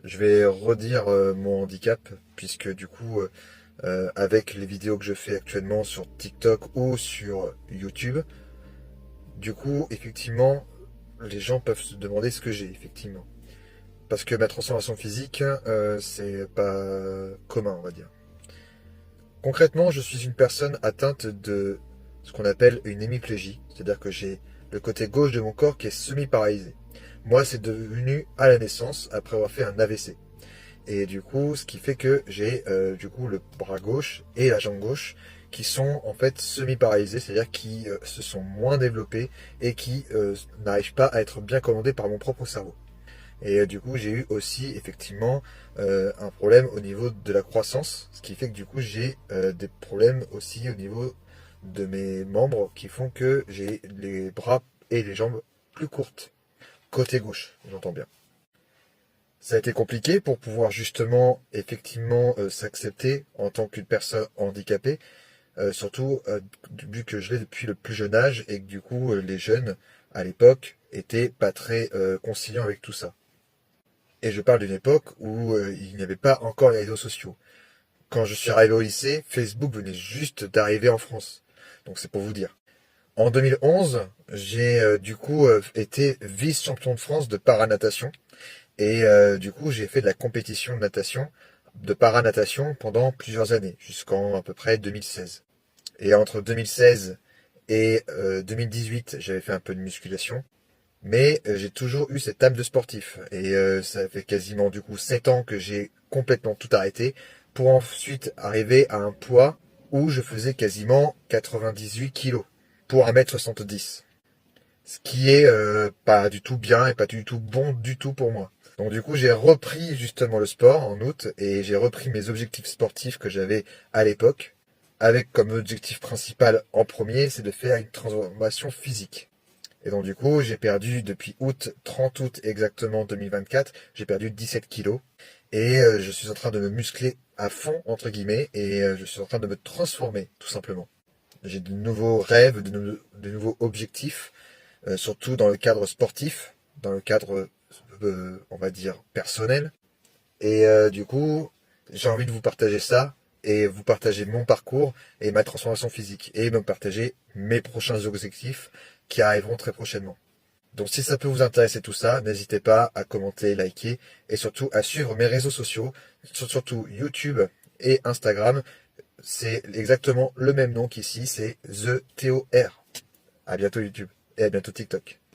je vais redire mon handicap, puisque du coup, avec les vidéos que je fais actuellement sur TikTok ou sur YouTube, du coup, effectivement, les gens peuvent se demander ce que j'ai, effectivement. Parce que ma transformation physique, c'est pas commun, on va dire. Concrètement, je suis une personne atteinte de ce qu'on appelle une hémiplégie, c'est-à-dire que j'ai le côté gauche de mon corps qui est semi-paralysé. Moi, c'est devenu à la naissance après avoir fait un AVC. Et du coup, ce qui fait que j'ai du coup le bras gauche et la jambe gauche qui sont en fait semi-paralysés, c'est-à-dire qui se sont moins développés et qui n'arrivent pas à être bien commandés par mon propre cerveau. Et du coup, j'ai eu aussi effectivement un problème au niveau de la croissance, ce qui fait que du coup, j'ai des problèmes aussi au niveau de mes membres qui font que j'ai les bras et les jambes plus courtes, côté gauche, j'entends bien. Ça a été compliqué pour pouvoir justement effectivement s'accepter en tant qu'une personne handicapée, surtout vu que je l'ai depuis le plus jeune âge et que du coup les jeunes à l'époque étaient pas très conciliants avec tout ça. Et je parle d'une époque où il n'y avait pas encore les réseaux sociaux. Quand je suis arrivé au lycée, Facebook venait juste d'arriver en France. Donc c'est pour vous dire. En 2011, j'ai du coup été vice-champion de France de paranatation. Et du coup, j'ai fait de la compétition de natation, de paranatation pendant plusieurs années, jusqu'en à peu près 2016. Et entre 2016 et 2018, j'avais fait un peu de musculation. Mais j'ai toujours eu cette âme de sportif. Et ça fait quasiment du coup 7 ans que j'ai complètement tout arrêté pour ensuite arriver à un poids où je faisais quasiment 98 kilos pour 1m70. Ce qui est pas du tout bien et pas du tout bon du tout pour moi. Donc du coup j'ai repris justement le sport en août et j'ai repris mes objectifs sportifs que j'avais à l'époque avec comme objectif principal en premier c'est de faire une transformation physique. Et donc du coup, j'ai perdu depuis août, 30 août exactement 2024, j'ai perdu 17 kilos. Et je suis en train de me muscler à fond, entre guillemets, et je suis en train de me transformer, tout simplement. J'ai de nouveaux rêves, de nouveaux objectifs, surtout dans le cadre sportif, dans le cadre, on va dire, personnel. Et du coup, j'ai envie de vous partager ça, et vous partager mon parcours et ma transformation physique, et me partager mes prochains objectifs qui arriveront très prochainement. Donc si ça peut vous intéresser tout ça, n'hésitez pas à commenter, liker et surtout à suivre mes réseaux sociaux, surtout YouTube et Instagram. C'est exactement le même nom qu'ici, c'est The Theo R. À bientôt YouTube et à bientôt TikTok.